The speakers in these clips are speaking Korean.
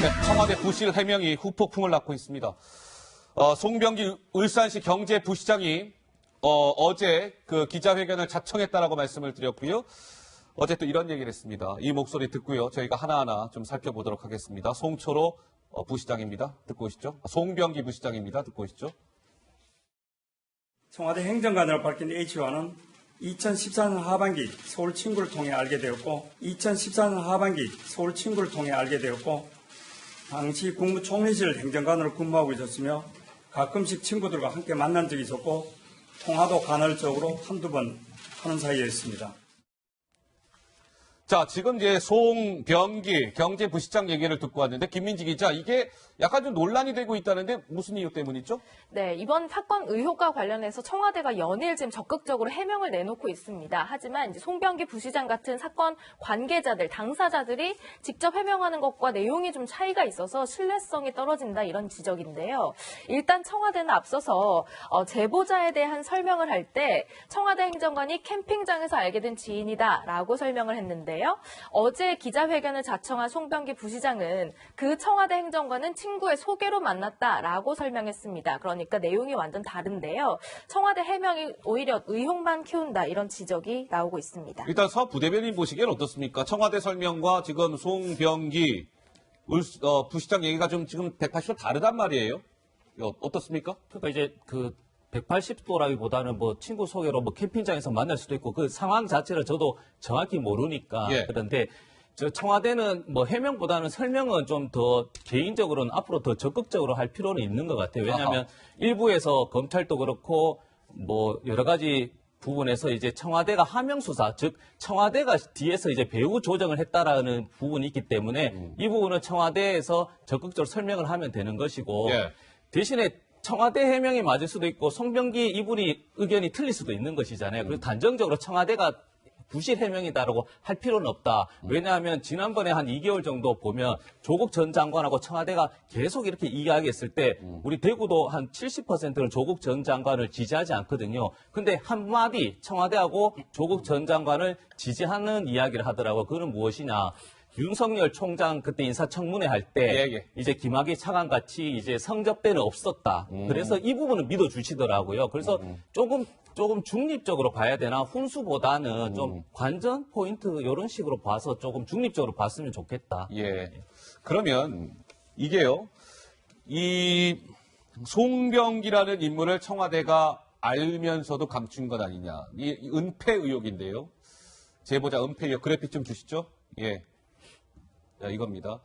네, 청와대 부실 해명이 후폭풍을 낳고 있습니다. 송병기 울산시 경제부시장이 어제 그 기자회견을 자청했다라고 말씀을 드렸고요. 어제 또 이런 얘기를 했습니다. 이 목소리 듣고요. 저희가 하나하나 좀 살펴보도록 하겠습니다. 송초로 부시장입니다. 듣고 오시죠. 송병기 부시장입니다. 듣고 오시죠. 청와대 행정관으로 바뀐 H와는 2014년 하반기 서울 친구를 통해 알게 되었고, 당시 국무총리실 행정관으로 근무하고 있었으며 가끔씩 친구들과 함께 만난 적이 있었고 통화도 간헐적으로 한두 번 하는 사이였습니다. 자, 지금 이제 송병기 경제부시장 얘기를 듣고 왔는데 김민지 기자, 이게 약간 좀 논란이 되고 있다는데 무슨 이유 때문이죠? 네, 이번 사건 의혹과 관련해서 청와대가 연일 지금 적극적으로 해명을 내놓고 있습니다. 하지만 이제 송병기 부시장 같은 사건 관계자들, 당사자들이 직접 해명하는 것과 내용이 좀 차이가 있어서 신뢰성이 떨어진다 이런 지적인데요. 일단 청와대는 앞서서 제보자에 대한 설명을 할 때 청와대 행정관이 캠핑장에서 알게 된 지인이다라고 설명을 했는데요. 어제 기자회견을 자청한 송병기 부시장은 그 청와대 행정관은 친구의 소개로 만났다라고 설명했습니다. 그러니까 내용이 완전 다른데요. 청와대 해명이 오히려 의혹만 키운다 이런 지적이 나오고 있습니다. 일단 서 부대변인 보시기엔 어떻습니까? 청와대 설명과 지금 송병기 부시장 얘기가 좀 지금 180도 다르단 말이에요. 어떻습니까? 그러니까 이제 그 180도라기보다는 뭐 친구 소개로 뭐 캠핑장에서 만날 수도 있고 그 상황 자체를 저도 정확히 모르니까 예. 그런데 저 청와대는 뭐 해명보다는 설명은 좀 더 개인적으로는 앞으로 더 적극적으로 할 필요는 있는 것 같아요. 왜냐하면 일부에서 검찰도 그렇고 뭐 여러 가지 부분에서 이제 청와대가 하명 수사, 즉 청와대가 뒤에서 이제 배후 조정을 했다라는 부분이 있기 때문에 이 부분은 청와대에서 적극적으로 설명을 하면 되는 것이고 예. 대신에 청와대 해명이 맞을 수도 있고 송병기 이분이 의견이 틀릴 수도 있는 것이잖아요. 그래서 단정적으로 청와대가 부실 해명이다라고 할 필요는 없다. 왜냐하면 지난번에 한 2개월 정도 보면 조국 전 장관하고 청와대가 계속 이렇게 이야기했을 때 우리 대구도 한 70%는 조국 전 장관을 지지하지 않거든요. 근데 한마디 청와대하고 조국 전 장관을 지지하는 이야기를 하더라고요. 그건 무엇이냐. 윤석열 총장 그때 인사청문회 할 때 예. 이제 김학의 차관 같이 이제 성접대는 없었다. 그래서 이 부분은 믿어주시더라고요. 그래서 조금 중립적으로 봐야 되나 훈수보다는 좀 관전 포인트 이런 식으로 봐서 조금 중립적으로 봤으면 좋겠다. 예. 그러면 이게요, 이 송병기라는 인물을 청와대가 알면서도 감춘 것 아니냐. 이 은폐 의혹인데요. 제보자 은폐 의혹 그래픽 좀 주시죠. 예. 자, 이겁니다.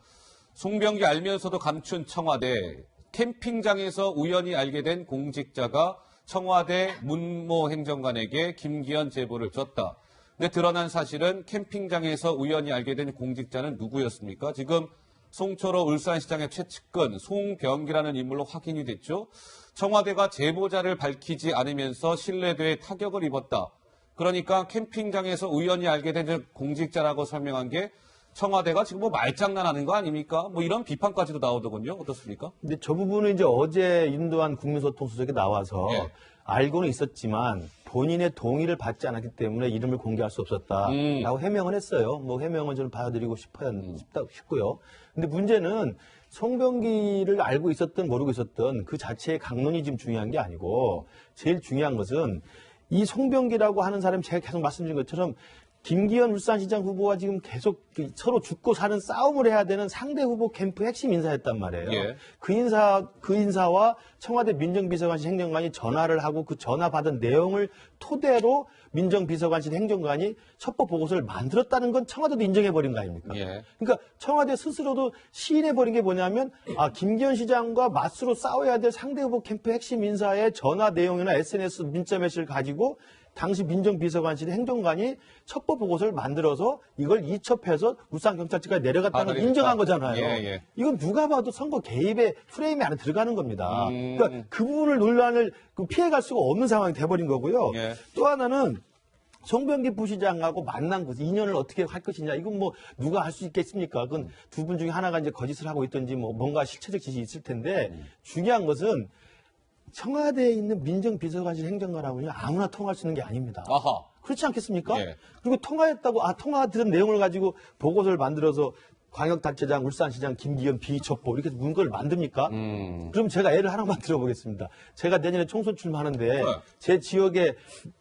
송병기 알면서도 감춘 청와대. 캠핑장에서 우연히 알게 된 공직자가 청와대 문모 행정관에게 김기현 제보를 줬다. 근데 드러난 사실은 캠핑장에서 우연히 알게 된 공직자는 누구였습니까? 지금 송초로 울산시장의 최측근 송병기라는 인물로 확인이 됐죠. 청와대가 제보자를 밝히지 않으면서 신뢰도에 타격을 입었다. 그러니까 캠핑장에서 우연히 알게 된 공직자라고 설명한 게 청와대가 지금 뭐 말장난하는 거 아닙니까? 뭐 이런 비판까지도 나오더군요. 어떻습니까? 근데 저 부분은 이제 어제 윤도한 국민소통수석이 나와서 예. 알고는 있었지만 본인의 동의를 받지 않았기 때문에 이름을 공개할 수 없었다라고 해명을 했어요. 뭐 해명은 저는 받아들이고 싶고요. 근데 문제는 송병기를 알고 있었든 모르고 있었든 그 자체의 강론이 지금 중요한 게 아니고 제일 중요한 것은 이 송병기라고 하는 사람이 제가 계속 말씀드린 것처럼 김기현 울산시장 후보와 지금 계속 서로 죽고 사는 싸움을 해야 되는 상대 후보 캠프 핵심 인사였단 말이에요. 예. 그 인사와 청와대 민정비서관실 행정관이 전화를 하고 그 전화 받은 내용을 토대로 민정비서관실 행정관이 첩보 보고서를 만들었다는 건 청와대도 인정해버린 거 아닙니까? 예. 그러니까 청와대 스스로도 시인해버린 게 뭐냐면 김기현 시장과 맞서로 싸워야 될 상대 후보 캠프 핵심 인사의 전화 내용이나 SNS 문자 메시지를 가지고 당시 민정비서관실 행정관이 첩보 보고서를 만들어서 이걸 이첩해서 울산경찰청까지 내려갔다는 걸 인정한 거잖아요. 예. 이건 누가 봐도 선거 개입의 프레임이 안에 들어가는 겁니다. 그러니까 그 부분을 논란을 피해갈 수가 없는 상황이 돼버린 거고요. 예. 또 하나는 송병기 부시장하고 만난 것, 인연을 어떻게 할 것이냐. 이건 뭐 누가 할 수 있겠습니까? 그건 두 분 중에 하나가 이제 거짓을 하고 있든지 뭐 뭔가 실체적 지식이 있을 텐데 중요한 것은 청와대에 있는 민정비서관실 행정관하고는 아무나 통화할 수 있는 게 아닙니다. 아하. 그렇지 않겠습니까? 예. 그리고 통화했다고 통화 들은 내용을 가지고 보고서를 만들어서 광역단체장, 울산시장, 김기현 비첩보 이렇게 문구를 만듭니까? 그럼 제가 예를 하나만 들어보겠습니다. 제가 내년에 총선 출마하는데 제 지역에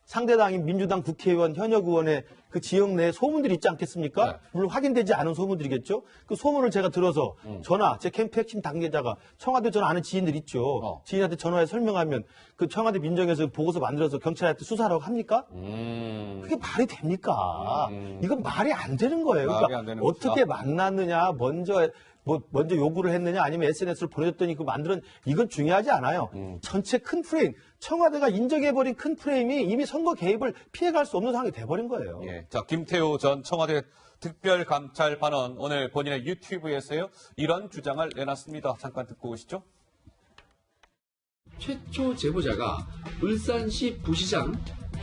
상대당인 민주당 국회의원, 현역 의원의 그 지역 내에 소문들이 있지 않겠습니까? 물론 확인되지 않은 소문들이겠죠. 그 소문을 제가 들어서 제 캠프 핵심 당계자가 청와대 저는 아는 지인들 있죠. 지인한테 전화해 설명하면 그 청와대 민정에서 보고서 만들어서 경찰한테 수사하라고 합니까? 그게 말이 됩니까? 이건 말이 안 되는 거예요. 말이 그러니까 안 되는 어떻게 만났느냐, 먼저 요구를 했느냐, 아니면 SNS를 보내줬더니 그 만드는 이건 중요하지 않아요. 전체 큰 프레임, 청와대가 인정해버린 큰 프레임이 이미 선거 개입을 피해갈 수 없는 상황이 돼버린 거예요. 예. 자, 김태호 전 청와대 특별감찰반원 오늘 본인의 유튜브에서요 이런 주장을 내놨습니다. 잠깐 듣고 오시죠. 최초 제보자가 울산시 부시장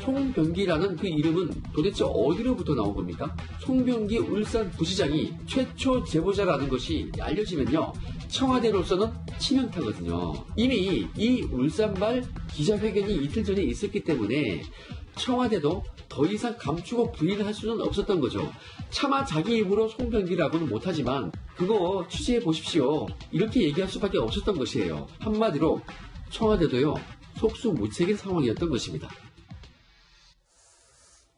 송병기라는 그 이름은 도대체 어디로부터 나온 겁니까? 송병기 울산 부시장이 최초 제보자라는 것이 알려지면요, 청와대로서는 치명타거든요. 이미 이 울산발 기자회견이 이틀 전에 있었기 때문에 청와대도 더 이상 감추고 부인할 수는 없었던 거죠. 차마 자기 입으로 송병기라고는 못하지만 그거 취재해 보십시오, 이렇게 얘기할 수밖에 없었던 것이에요. 한마디로 청와대도요 속수무책인 상황이었던 것입니다.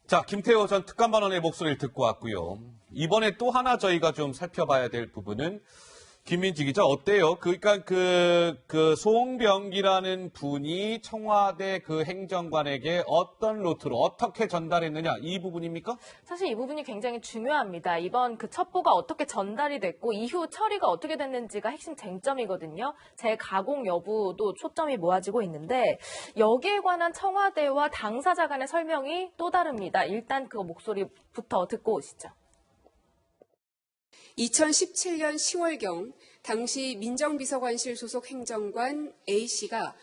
자, 김태호 전 특감반원의 목소리를 듣고 왔고요. 이번에 또 하나 저희가 좀 살펴봐야 될 부분은 김민지 기자 어때요? 그러니까 그 송병기라는 분이 청와대 그 행정관에게 어떤 루트로 어떻게 전달했느냐 이 부분입니까? 사실 이 부분이 굉장히 중요합니다. 이번 그 첩보가 어떻게 전달이 됐고 이후 처리가 어떻게 됐는지가 핵심 쟁점이거든요. 재가공 여부도 초점이 모아지고 있는데 여기에 관한 청와대와 당사자 간의 설명이 또 다릅니다. 일단 그 목소리부터 듣고 오시죠. 2017년 10월경 당시 민정비서관실 소속 행정관 A씨가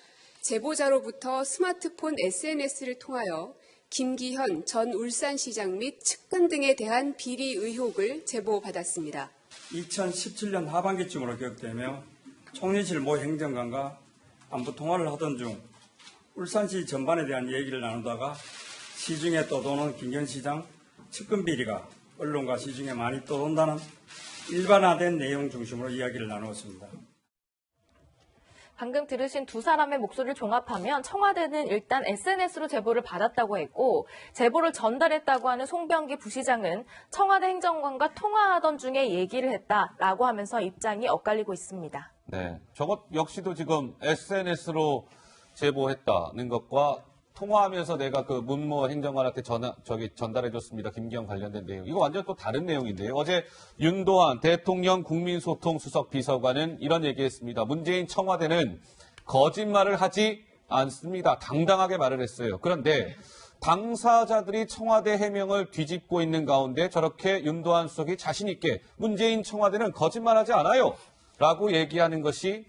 제보자로부터 스마트폰 SNS를 통하여 김기현 전 울산시장 및 측근 등에 대한 비리 의혹을 제보받았습니다. 2017년 하반기쯤으로 기억되며 총리실 모 행정관과 안부 통화를 하던 중 울산시 전반에 대한 얘기를 나누다가 시중에 떠도는 김기현 시장 측근 비리가 언론과 시중에 많이 떠돈다는 일반화된 내용 중심으로 이야기를 나누었습니다. 방금 들으신 두 사람의 목소리를 종합하면 청와대는 일단 SNS로 제보를 받았다고 했고 제보를 전달했다고 하는 송병기 부시장은 청와대 행정관과 통화하던 중에 얘기를 했다라고 하면서 입장이 엇갈리고 있습니다. 네, 저것 역시도 지금 SNS로 제보했다는 것과 통화하면서 내가 그 문모 행정관한테 전달해줬습니다. 김기현 관련된 내용. 이거 완전 또 다른 내용인데요. 어제 윤도한 대통령 국민소통 수석 비서관은 이런 얘기했습니다. 문재인 청와대는 거짓말을 하지 않습니다. 당당하게 말을 했어요. 그런데 당사자들이 청와대 해명을 뒤집고 있는 가운데 저렇게 윤도한 수석이 자신 있게 문재인 청와대는 거짓말하지 않아요. 라고 얘기하는 것이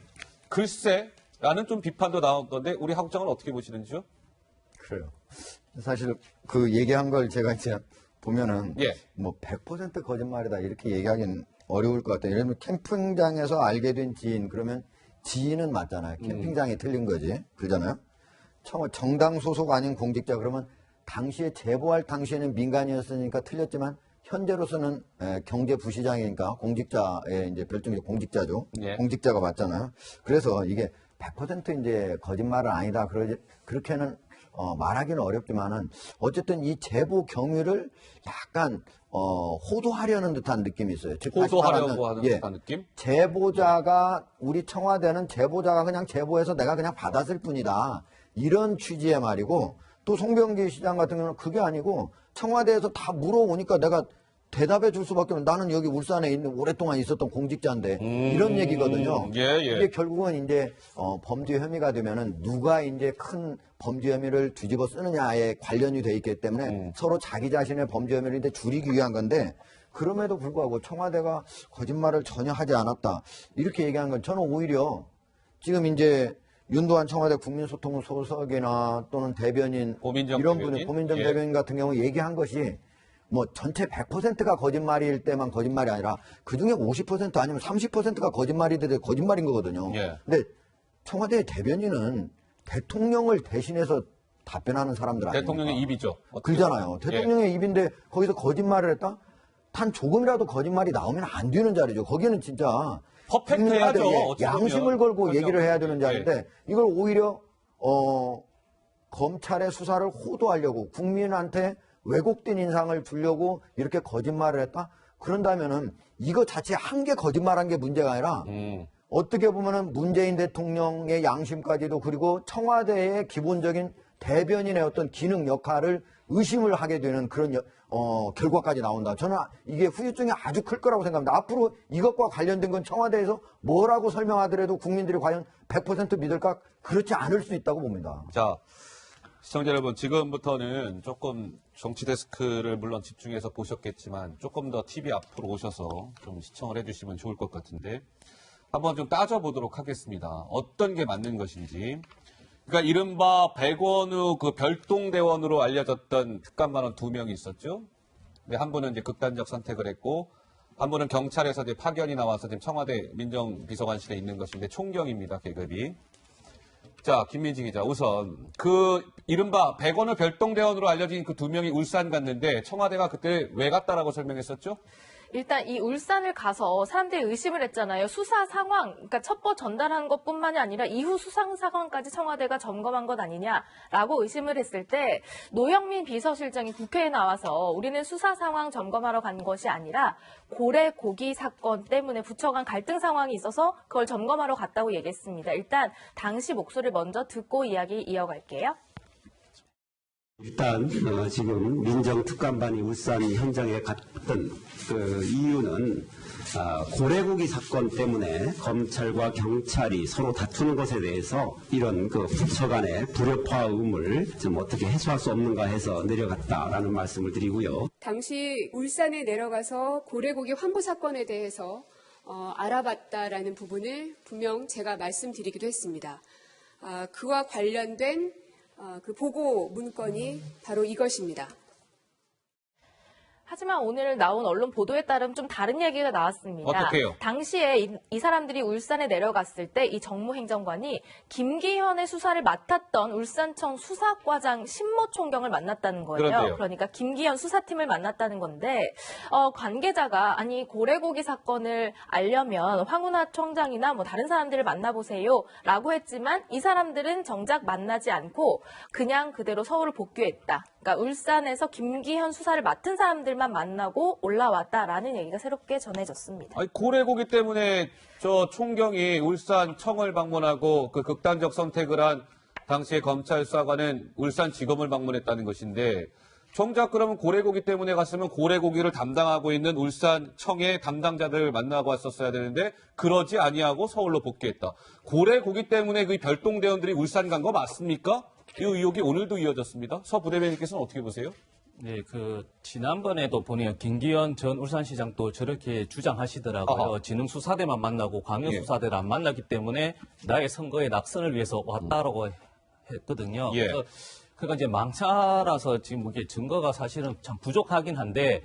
글쎄라는 좀 비판도 나오던데 우리 하국장은 어떻게 보시는지요? 그래요. 사실 그 얘기한 걸 제가 이제 보면은 예. 뭐 100% 거짓말이다 이렇게 얘기하기는 어려울 것 같아요. 예를 들면 캠핑장에서 알게 된 지인 그러면 지인은 맞잖아요. 캠핑장이 틀린 거지. 그러잖아요. 정당 소속 아닌 공직자 그러면 당시에 제보할 당시에는 민간이었으니까 틀렸지만 현재로서는 경제부시장이니까 공직자의 이제 별칭이 공직자죠. 예. 공직자가 맞잖아요. 그래서 이게 100% 이제 거짓말은 아니다. 그렇게는 말하기는 어렵지만은 어쨌든 이 제보 경위를 약간 호도하려는 듯한 느낌이 있어요. 즉 호도하려고 하는 듯한 느낌? 제보자가 우리 청와대는 제보자가 그냥 제보해서 내가 그냥 받았을 뿐이다. 이런 취지의 말이고 또 송병기 시장 같은 경우는 그게 아니고 청와대에서 다 물어오니까 내가 대답해 줄 수밖에 없는 나는 여기 울산에 있는 오랫동안 있었던 공직자인데 이런 얘기거든요. 예. 이게 결국은 이제 범죄 혐의가 되면은 누가 이제 큰 범죄 혐의를 뒤집어 쓰느냐에 관련이 돼 있기 때문에 서로 자기 자신의 범죄 혐의를 이제 줄이기 위한 건데 그럼에도 불구하고 청와대가 거짓말을 전혀 하지 않았다 이렇게 얘기하는 건 저는 오히려 지금 이제 윤도한 청와대 국민소통 소석이나 또는 대변인 고민정 이런 대변인? 분이 고민정 예. 대변인 같은 경우 얘기한 것이 뭐 전체 100%가 거짓말일 때만 거짓말이 아니라 그중에 50% 아니면 30%가 거짓말이더라도 거짓말인 거거든요. 예. 근데 청와대 대변인은 대통령을 대신해서 답변하는 사람들 아닙니까? 대통령의 입이죠. 그러잖아요. 대통령의 입인데 거기서 거짓말을 했다? 단 조금이라도 거짓말이 나오면 안 되는 자리죠. 거기는 진짜 퍼펙트해야죠. 국민한테 어찌 양심을 보면. 걸고 그럼요. 얘기를 해야 되는 자리인데 이걸 오히려 검찰의 수사를 호도하려고 국민한테 왜곡된 인상을 주려고 이렇게 거짓말을 했다? 그런다면은 이거 자체 한 개 거짓말한 게 문제가 아니라 어떻게 보면은 문재인 대통령의 양심까지도 그리고 청와대의 기본적인 대변인의 어떤 기능 역할을 의심을 하게 되는 그런 결과까지 나온다. 저는 이게 후유증이 아주 클 거라고 생각합니다. 앞으로 이것과 관련된 건 청와대에서 뭐라고 설명하더라도 국민들이 과연 100% 믿을까? 그렇지 않을 수 있다고 봅니다. 자, 시청자 여러분, 지금부터는 조금 정치 데스크를 물론 집중해서 보셨겠지만 조금 더 TV 앞으로 오셔서 좀 시청을 해주시면 좋을 것 같은데 한번 좀 따져보도록 하겠습니다. 어떤 게 맞는 것인지. 그러니까 이른바 백원우 그 별동대원으로 알려졌던 특감반원 2명이 있었죠. 근데 한 분은 이제 극단적 선택을 했고 한 분은 경찰에서 이제 파견이 나와서 지금 청와대 민정비서관실에 있는 것인데 총경입니다, 계급이. 자, 김민지 기자. 우선 그 이른바 백원우 별동대원으로 알려진 그 2명이 울산 갔는데 청와대가 그때 왜 갔다라고 설명했었죠? 일단 이 울산을 가서 사람들이 의심을 했잖아요. 수사 상황, 그러니까 첩보 전달한 것뿐만이 아니라 이후 수사 상황까지 청와대가 점검한 것 아니냐라고 의심을 했을 때 노영민 비서실장이 국회에 나와서 우리는 수사 상황 점검하러 간 것이 아니라 고래 고기 사건 때문에 부처 간 갈등 상황이 있어서 그걸 점검하러 갔다고 얘기했습니다. 일단 당시 목소리를 먼저 듣고 이야기 이어갈게요. 일단 지금 민정특감반이 울산 현장에 갔던 그 이유는 고래고기 사건 때문에 검찰과 경찰이 서로 다투는 것에 대해서 이런 그 부처 간의 불협화음을 좀 어떻게 해소할 수 없는가 해서 내려갔다라는 말씀을 드리고요. 당시 울산에 내려가서 고래고기 환부 사건에 대해서 알아봤다라는 부분을 분명 제가 말씀드리기도 했습니다. 그와 관련된 그 보고 문건이 바로 이것입니다. 하지만 오늘 나온 언론 보도에 따르면 좀 다른 얘기가 나왔습니다. 어떻게요? 당시에 이 사람들이 울산에 내려갔을 때 이 정무행정관이 김기현의 수사를 맡았던 울산청 수사과장 신모 총경을 만났다는 거예요. 그런데요. 그러니까 김기현 수사팀을 만났다는 건데 관계자가 아니 고래고기 사건을 알려면 황운하 청장이나 뭐 다른 사람들을 만나보세요라고 했지만 이 사람들은 정작 만나지 않고 그냥 그대로 서울을 복귀했다. 그러니까 울산에서 김기현 수사를 맡은 사람들만 만나고 올라왔다라는 얘기가 새롭게 전해졌습니다. 아니, 고래고기 때문에 저 총경이 울산 청을 방문하고 그 극단적 선택을 한 당시의 검찰 수사관은 울산지검을 방문했다는 것인데 정작 그러면 고래고기 때문에 갔으면 고래고기를 담당하고 있는 울산청의 담당자들을 만나고 왔었어야 되는데 그러지 아니하고 서울로 복귀했다. 고래고기 때문에 그 별동대원들이 울산 간 거 맞습니까? 이 의혹이 오늘도 이어졌습니다. 서 부대변인께서는 어떻게 보세요? 네, 지난번에도 보니 김기현 전 울산시장도 저렇게 주장하시더라고요. 아하. 지능수사대만 만나고 광역수사대를 안 만나기 때문에 나의 선거의 낙선을 위해서 왔다라고 했거든요. 예. 그러니까 이제 망차라서 지금 이게 증거가 사실은 참 부족하긴 한데,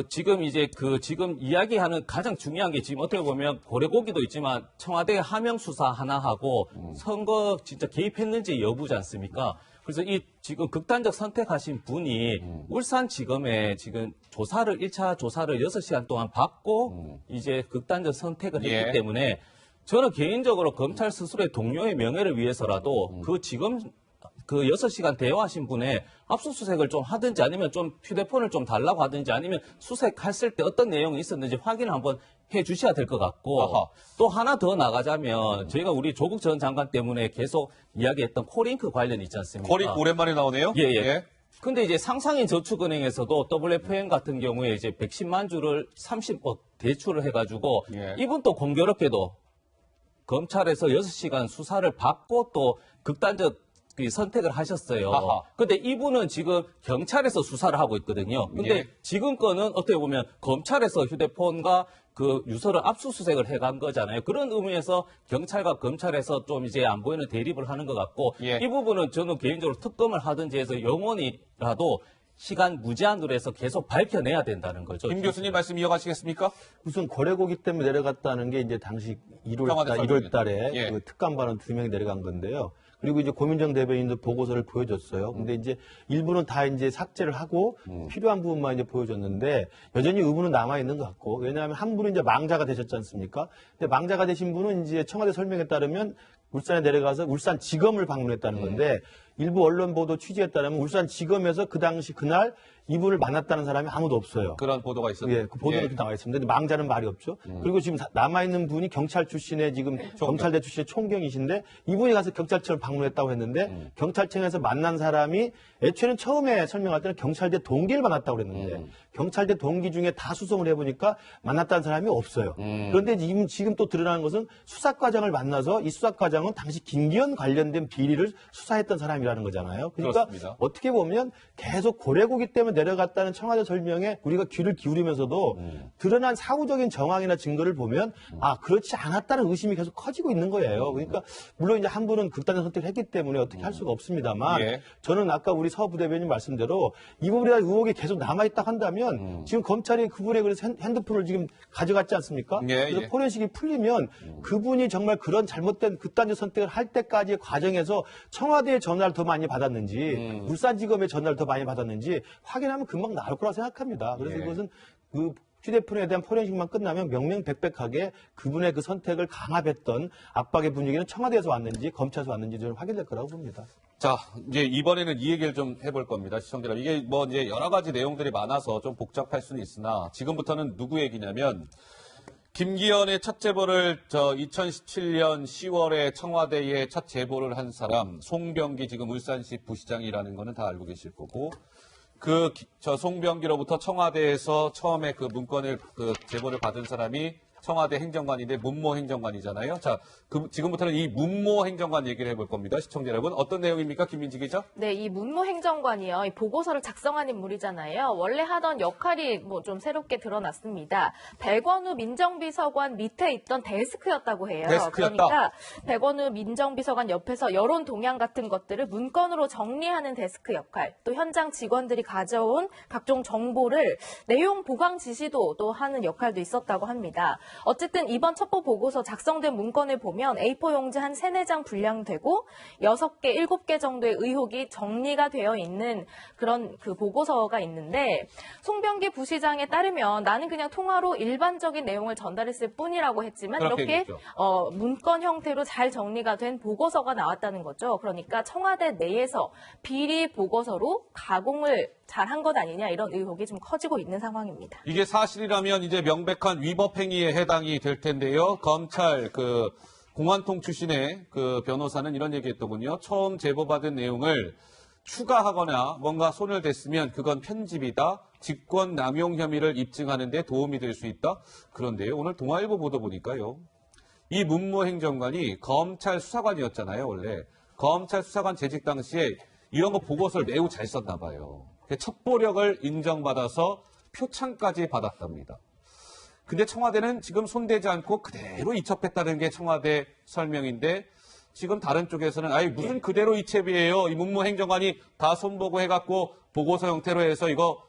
지금 이야기하는 가장 중요한 게 지금 어떻게 보면 고래고기도 있지만 청와대 하명 수사 하나 하고 선거 진짜 개입했는지 여부지 않습니까? 그래서 지금 극단적 선택하신 분이 울산지검에 지금 1차 조사를 6시간 동안 받고 이제 극단적 선택을 했기 예. 때문에 저는 개인적으로 검찰 스스로의 동료의 명예를 위해서라도 그 지금 그 6시간 대화하신 분의 압수수색을 좀 하든지 아니면 좀 휴대폰을 좀 달라고 하든지 아니면 수색했을 때 어떤 내용이 있었는지 확인을 한번 해 주셔야 될 것 같고 아하. 또 하나 더 나가자면 저희가 우리 조국 전 장관 때문에 계속 이야기했던 코링크 관련 있지 않습니까? 거리 오랜만에 나오네요. 예. 근데 이제 상상인 저축은행에서도 WFM 같은 경우에 이제 110만 주를 30억 대출을 해가지고 예. 이분 또 공교롭게도 검찰에서 6시간 수사를 받고 또 극단적 선택을 하셨어요. 아하. 근데 이분은 지금 경찰에서 수사를 하고 있거든요. 근데 예. 지금 거는 어떻게 보면 검찰에서 휴대폰과 그 유서를 압수수색을 해간 거잖아요. 그런 의미에서 경찰과 검찰에서 좀 이제 안 보이는 대립을 하는 것 같고 예. 이 부분은 저는 개인적으로 특검을 하든지 해서 영원히라도 시간 무제한으로 해서 계속 밝혀내야 된다는 거죠. 김 교수님 말씀 이어가시겠습니까? 우선 고래고기 때문에 내려갔다는 게 이제 당시 청와대 1월 달에 예. 그 특감반원 2명이 내려간 건데요. 그리고 이제 고민정 대변인도 보고서를 보여줬어요. 근데 이제 일부는 다 이제 삭제를 하고 필요한 부분만 이제 보여줬는데 여전히 의문은 남아있는 것 같고, 왜냐하면 한 분은 이제 망자가 되셨지 않습니까? 근데 망자가 되신 분은 이제 청와대 설명에 따르면 울산에 내려가서 울산지검을 방문했다는 건데, 일부 언론 보도 취지에 따르면 울산지검에서 그 당시 그날 이분을 만났다는 사람이 아무도 없어요. 그런 보도가 있었죠. 예, 그 보도가 이렇게 나와 있습니다. 근데 망자는 말이 없죠. 그리고 지금 남아있는 분이 경찰 출신의 지금 검찰대 출신의 총경이신데, 이분이 가서 경찰청을 방문했다고 했는데, 경찰청에서 만난 사람이 애초에는 처음에 설명할 때는 경찰대 동기를 만났다고 그랬는데, 경찰대 동기 중에 다 수송을 해보니까 만났다는 사람이 없어요. 그런데 지금 또 드러나는 것은 수사과장을 만나서 이 수사과장은 당시 김기현 관련된 비리를 수사했던 사람이라는 거잖아요. 그러니까 그렇습니다. 어떻게 보면 계속 고래고기 때문에 내려갔다는 청와대 설명에 우리가 귀를 기울이면서도 드러난 사후적인 정황이나 증거를 보면 그렇지 않았다는 의심이 계속 커지고 있는 거예요. 그러니까 물론 이제 한 분은 극단적 선택을 했기 때문에 어떻게 할 수가 없습니다만 예. 저는 아까 우리 서 부대변인 말씀대로 이 부분에 대한 의혹이 계속 남아있다 한다면 지금 검찰이 그분의 그래서 핸드폰을 지금 가져갔지 않습니까? 예, 그래서 예. 포렌식이 풀리면 그분이 정말 그런 잘못된 극단적 선택을 할 때까지의 과정에서 청와대의 전화를 더 많이 받았는지 울산지검의 전화를 더 많이 받았는지 확인하면 금방 나올 거라고 생각합니다. 그래서 예. 이것은 그 휴대폰에 대한 포렌식만 끝나면 명명백백하게 그분의 그 선택을 강압했던 압박의 분위기는 청와대에서 왔는지 검찰에서 왔는지 좀 확인될 거라고 봅니다. 자, 이제 이번에는 이 얘기를 좀 해볼 겁니다, 시청자 여러분. 이게 뭐 이제 여러 가지 내용들이 많아서 좀 복잡할 수는 있으나 지금부터는 누구 얘기냐면 김기현의 첫 제보를 2017년 10월에 청와대에 첫 제보를 한 사람 송병기 지금 울산시 부시장이라는 거는 다 알고 계실 거고 저 송병기로부터 청와대에서 처음에 그 문건을 제보를 받은 사람이 청와대 행정관인데 문모 행정관이잖아요. 자, 지금부터는 이 문모 행정관 얘기를 해볼 겁니다. 시청자 여러분, 어떤 내용입니까, 김민지 기자? 네, 이 문모 행정관이요. 이 보고서를 작성한 인물이잖아요. 원래 하던 역할이 뭐 좀 새롭게 드러났습니다. 백원우 민정비서관 밑에 있던 데스크였다고 해요. 데스크였다. 그러니까 백원우 민정비서관 옆에서 여론 동향 같은 것들을 문건으로 정리하는 데스크 역할, 또 현장 직원들이 가져온 각종 정보를 내용 보강 지시도 또 하는 역할도 있었다고 합니다. 어쨌든 이번 첩보 보고서 작성된 문건을 보면 A4 용지 한 3-4장 분량되고 6개, 7개 정도의 의혹이 정리가 되어 있는 그런 그 보고서가 있는데 송병기 부시장에 따르면 나는 그냥 통화로 일반적인 내용을 전달했을 뿐이라고 했지만 그렇게 이렇게 얘기했죠. 문건 형태로 잘 정리가 된 보고서가 나왔다는 거죠. 그러니까 청와대 내에서 비리 보고서로 가공을 잘한 것 아니냐 이런 의혹이 좀 커지고 있는 상황입니다. 이게 사실이라면 이제 명백한 위법 행위에 해당이 될 텐데요. 검찰 공안통 출신의 변호사는 이런 얘기했더군요. 처음 제보받은 내용을 추가하거나 뭔가 손을 댔으면 그건 편집이다. 직권 남용 혐의를 입증하는 데 도움이 될 수 있다. 그런데요. 오늘 동아일보 보도 보니까요. 이 문모 행정관이 검찰 수사관이었잖아요. 원래. 검찰 수사관 재직 당시에 이런 거 보고서를 매우 잘 썼나 봐요. 첩보력을 인정받아서 표창까지 받았답니다. 근데 청와대는 지금 손대지 않고 그대로 이첩했다는 게 청와대 설명인데 지금 다른 쪽에서는 무슨 그대로 이첩이에요. 이 문무 행정관이 다 손보고 해갖고 보고서 형태로 해서 이거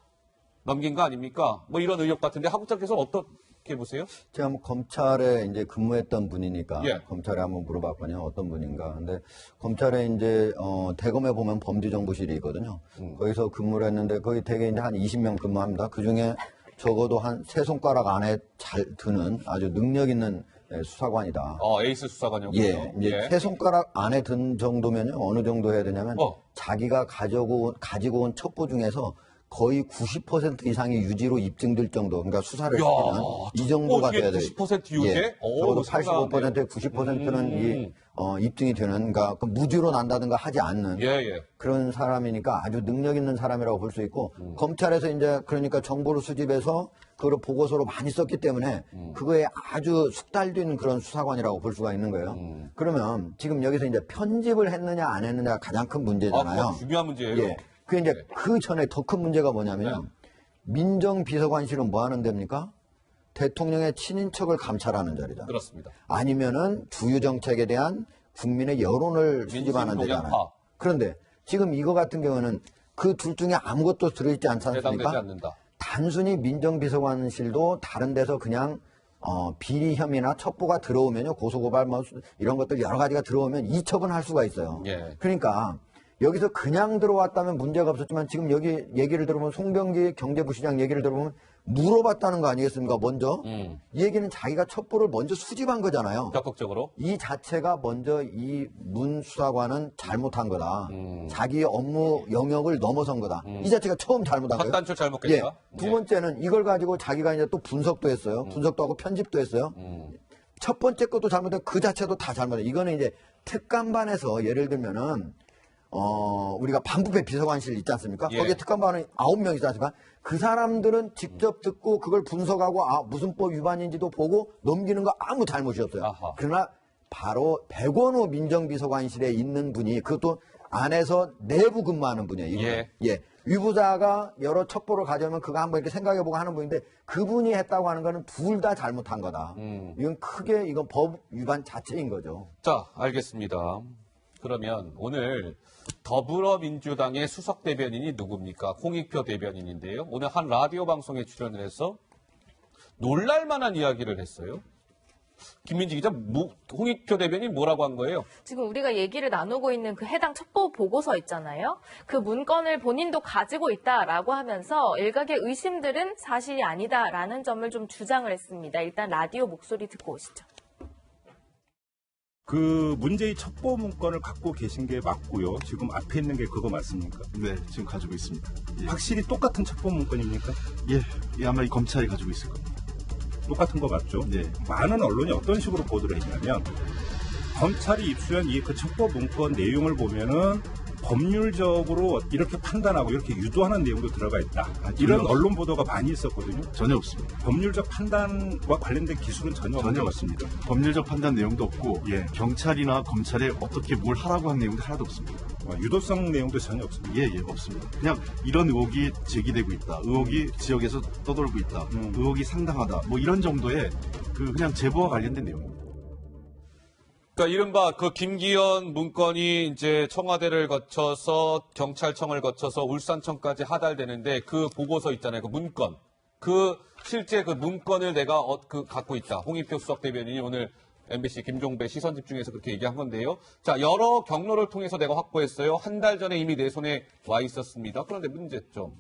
넘긴 거 아닙니까? 뭐 이런 의혹 같은데 하부장께서 어떻게 보세요? 제가 뭐 검찰에 이제 근무했던 분이니까 예. 검찰에 한번 물어봤거든요. 어떤 분인가. 근데 검찰에 이제 대검에 보면 범죄정보실이 있거든요. 거기서 근무를 했는데 거기 되게 이제 한 20명 근무합니다. 그 중에 적어도 한 3손가락 안에 잘 드는 아주 능력 있는 수사관이다. 에이스 수사관이었군요. 예, 이제 3손가락 안에 든 정도면요. 어느 정도 해야 되냐면 자기가 가지고 온 첩보 중에서 거의 90% 이상이 유지로 입증될 정도, 그러니까 수사를 시키는 이 정도가 돼야 돼요. 90% 유죄? 예, 적어도 85%에 90%는 입증이 되는, 그러니까 무죄로 난다든가 하지 않는 그런 사람이니까 아주 능력 있는 사람이라고 볼 수 있고, 검찰에서 이제 그러니까 정보를 수집해서 그걸 보고서로 많이 썼기 때문에 그거에 아주 숙달된 그런 수사관이라고 볼 수가 있는 거예요. 그러면 지금 여기서 이제 편집을 했느냐 안 했느냐가 가장 큰 문제잖아요. 그건 중요한 문제예요. 예. 그 이제 그 전에 더 큰 문제가 뭐냐면 민정비서관실은 뭐 하는 데입니까? 대통령의 친인척을 감찰하는 자리잖아요. 그렇습니다. 아니면은 주요 정책에 대한 국민의 여론을 수집하는 데잖아요. 그런데 지금 이거 같은 경우는 그 둘 중에 아무것도 들어있지 않지 않습니까? 해당되지 않는다. 단순히 민정비서관실도 다른 데서 그냥 비리 혐의나 첩보가 들어오면요, 고소고발 뭐 이런 것들 여러 가지가 들어오면 이첩은 할 수가 있어요. 예. 그러니까 여기서 그냥 들어왔다면 문제가 없었지만 지금 여기 얘기를 들어보면 송병기 경제부시장 얘기를 들어보면 물어봤다는 거 아니겠습니까? 먼저 이 얘기는 자기가 첩보를 먼저 수집한 거잖아요. 적극적으로. 이 자체가 먼저 이 문 수사관은 잘못한 거다. 자기 업무 영역을 넘어선 거다. 이 자체가 처음 잘못한 거예요. 컷단추 잘못했다. 예. 두 번째는 이걸 가지고 자기가 이제 또 분석도 했어요. 분석도 하고 편집도 했어요. 첫 번째 것도 잘못했고 그 자체도 다 잘못해. 이거는 이제 특감반에서 예를 들면은 우리가 반부패 비서관실 있지 않습니까? 예. 거기에 특감반은 9명 있지 않습니까? 그 사람들은 직접 듣고 그걸 분석하고 무슨 법 위반인지도 보고 넘기는 거 아무 잘못이 없어요. 아하. 그러나 바로 백원호 민정비서관실에 있는 분이 그것도 안에서 내부 근무하는 분이에요. 이분은. 예. 위부자가 여러 첩보를 가져오면 그거 한번 이렇게 생각해보고 하는 분인데 그분이 했다고 하는 거는 둘 다 잘못한 거다. 이건 크게 이건 법 위반 자체인 거죠. 자, 알겠습니다. 그러면 오늘 더불어민주당의 수석 대변인이 누굽니까? 홍익표 대변인인데요. 오늘 한 라디오 방송에 출연을 해서 놀랄만한 이야기를 했어요. 김민지 기자, 홍익표 대변인 뭐라고 한 거예요? 지금 우리가 얘기를 나누고 있는 그 해당 첩보 보고서 있잖아요. 그 문건을 본인도 가지고 있다라고 하면서 일각의 의심들은 사실이 아니다라는 점을 좀 주장을 했습니다. 일단 라디오 목소리 듣고 오시죠. 그 문제의 첩보 문건을 갖고 계신 게 맞고요. 지금 앞에 있는 게 그거 맞습니까? 네, 지금 가지고 있습니다. 예. 확실히 똑같은 첩보 문건입니까? 예, 아마 이 검찰이 가지고 있을 겁니다. 똑같은 거 맞죠? 네. 많은 언론이 어떤 식으로 보도를 했냐면 검찰이 입수한 이 그 첩보 문건 내용을 보면은 법률적으로 이렇게 판단하고 이렇게 유도하는 내용도 들어가 있다. 이런 언론 보도가 많이 있었거든요. 전혀 없습니다. 법률적 판단과 관련된 기술은 전혀 없습니다. 법률적 판단 내용도 없고 예. 경찰이나 검찰에 어떻게 뭘 하라고 한 내용도 하나도 없습니다. 유도성 내용도 전혀 없습니다. 예, 없습니다. 그냥 이런 의혹이 제기되고 있다. 의혹이 지역에서 떠돌고 있다. 의혹이 상당하다. 뭐 이런 정도의 그냥 제보와 관련된 내용입니다. 그러니까 이른바 그 김기현 문건이 이제 청와대를 거쳐서 경찰청을 거쳐서 울산청까지 하달되는데 그 보고서 있잖아요. 그 문건. 그 실제 그 문건을 내가 갖고 있다. 홍익표 수석 대변인이 오늘 MBC 김종배 시선 집중에서 그렇게 얘기한 건데요. 자, 여러 경로를 통해서 내가 확보했어요. 한 달 전에 이미 내 손에 와 있었습니다. 그런데 문제점.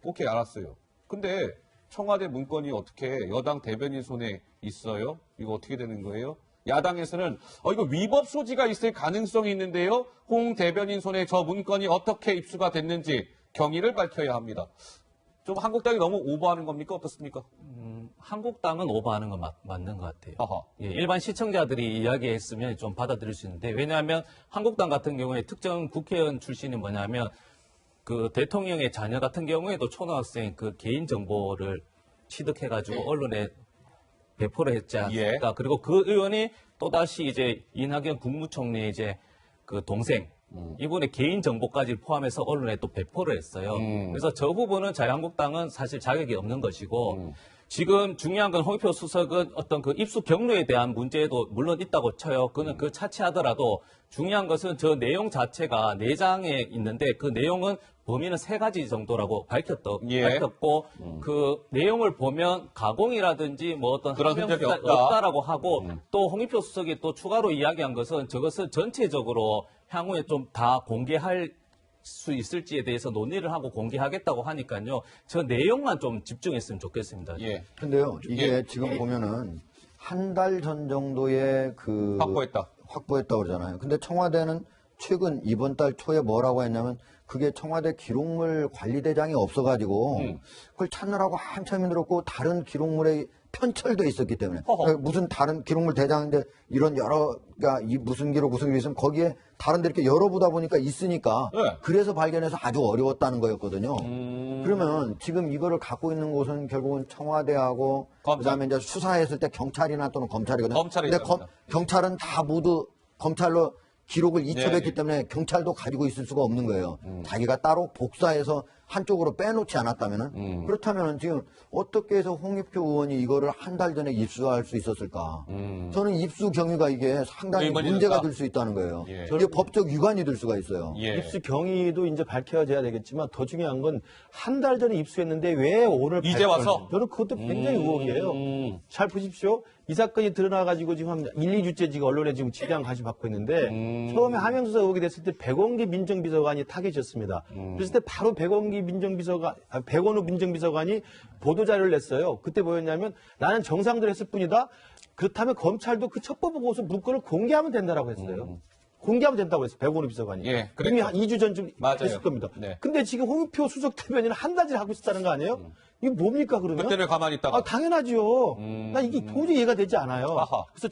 오케이, 알았어요. 근데 청와대 문건이 어떻게 여당 대변인 손에 있어요? 이거 어떻게 되는 거예요? 야당에서는 이거 위법 소지가 있을 가능성이 있는데요. 홍 대변인 손에 저 문건이 어떻게 입수가 됐는지 경위를 밝혀야 합니다. 좀 한국당이 너무 오버하는 겁니까? 어떻습니까? 한국당은 오버하는 건 맞는 것 같아요. 아하. 예, 일반 시청자들이 이야기했으면 좀 받아들일 수 있는데 왜냐하면 한국당 같은 경우에 특정 국회의원 출신이 뭐냐면 그 대통령의 자녀 같은 경우에도 초등학생 그 개인 정보를 취득해가지고 언론에 배포를 했지 않습니까? 예. 그리고 그 의원이 또다시 이제 이낙연 국무총리의 이제 그 동생, 이분의 개인 정보까지 포함해서 언론에 또 배포를 했어요. 그래서 저 부분은 자유한국당은 사실 자격이 없는 것이고, 지금 중요한 건 홍익표 수석은 어떤 그 입수 경로에 대한 문제도 물론 있다고 쳐요. 그는 그 차치하더라도 중요한 것은 저 내용 자체가 내장에 있는데 그 내용은 범위는 3가지 정도라고 밝혔고 그 내용을 보면 가공이라든지 뭐 어떤 그런 흔적이 없다라고 하고 또 홍익표 수석이 또 추가로 이야기한 것은 저것을 전체적으로 향후에 좀 다 공개할 수 있을지에 대해서 논의를 하고 공개하겠다고 하니까요. 저 내용만 좀 집중했으면 좋겠습니다. 예. 근데요, 이게 지금 보면은 한 달 전 정도에 확보했다고 그러잖아요. 근데 청와대는 최근 이번 달 초에 뭐라고 했냐면 그게 청와대 기록물 관리대장이 없어가지고 그걸 찾느라고 한참 힘들었고 다른 기록물에 편철돼 있었기 때문에 무슨 다른 기록물 대장인데 이런 그러니까 이 무슨 기록 있으면 거기에 다른 데 이렇게 열어보다 보니까 있으니까 그래서 발견해서 아주 어려웠다는 거였거든요. 그러면 지금 이거를 갖고 있는 곳은 결국은 청와대하고 그다음에 이제 수사했을 때 경찰이나 또는 검찰이거든요. 근데 경찰은 다 모두 검찰로 기록을 이첩했기 때문에 경찰도 가지고 있을 수가 없는 거예요. 자기가 따로 복사해서 한쪽으로 빼놓지 않았다면은 그렇다면은 지금 어떻게 해서 홍익표 의원이 이거를 한 달 전에 입수할 수 있었을까? 저는 입수 경위가 이게 상당히 의문이 문제가 든다. 될 수 있다는 거예요. 예. 이게 법적 위반이 될 수가 있어요. 예. 입수 경위도 이제 밝혀져야 되겠지만 더 중요한 건 한 달 전에 입수했는데 왜 오늘 이제 와서? 저는 그것도 굉장히 의혹이에요. 잘 보십시오. 이 사건이 드러나가지고 지금 한 1, 2주째 지금 언론에 지금 지장 관심 받고 있는데 처음에 하명수사 의혹이 됐을 때 백원기 민정비서관이 타겟이었습니다. 그랬을 때 바로 백원기 민정비서관, 백원우 민정비서관이 보도자료를 냈어요. 그때 뭐였냐면 나는 정상대로 했을 뿐이다. 그렇다면 검찰도 그 첩보 보고서 문건을 공개하면 된다라고 했어요. 공개하면 된다고 했어요. 백원우 비서관이. 예, 이미 한 2주 전쯤 맞아요. 했을 겁니다. 네. 근데 지금 홍익표 수석 대변인은 한 달째 하고 있었다는 거 아니에요? 이게 뭡니까 그러면? 그때는 가만히 있다가. 아, 당연하죠. 나 이게 도저히 이해가 되지 않아요. 아하. 그래서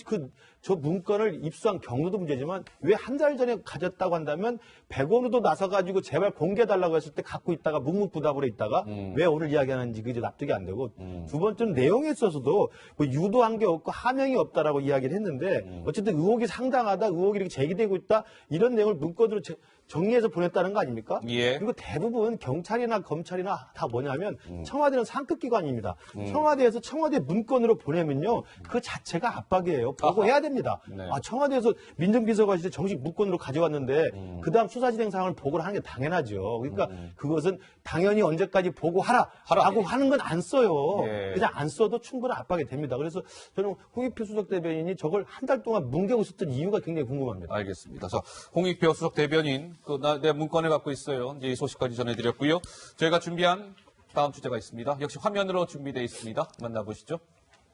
저 문건을 입수한 경로도 문제지만 왜 한 달 전에 가졌다고 한다면 백원우도 나서가지고 제발 공개해달라고 했을 때 갖고 있다가 묵묵부답으로 있다가 왜 오늘 이야기하는지 그게 납득이 안 되고 두 번째는 내용에 있어서도 뭐 유도한 게 없고 하명이 없다라고 이야기를 했는데 어쨌든 의혹이 상당하다, 의혹이 이렇게 제기되고 있다 이런 내용을 문건으로 정리해서 보냈다는 거 아닙니까? 예. 그리고 대부분 경찰이나 검찰이나 다 뭐냐면 청와대는 상급 기관입니다. 청와대에서 청와대 문건으로 보내면요 그 자체가 압박이에요. 보고해야 됩니다. 네. 아 청와대에서 민정비서관실에 정식 문건으로 가져왔는데 그다음 수사 진행 상황을 보고를 하는 게 당연하죠. 그러니까 그것은 당연히 언제까지 보고하라라고 하는 건 안 써요. 예. 그냥 안 써도 충분한 압박이 됩니다. 그래서 저는 홍익표 수석 대변인이 저걸 한 달 동안 뭉개고 있었던 이유가 굉장히 궁금합니다. 알겠습니다. 자, 홍익표 수석 대변인, 내 문건을 갖고 있어요. 이제 이 소식까지 전해드렸고요. 저희가 준비한 다음 주제가 있습니다. 역시 화면으로 준비되어 있습니다. 만나보시죠.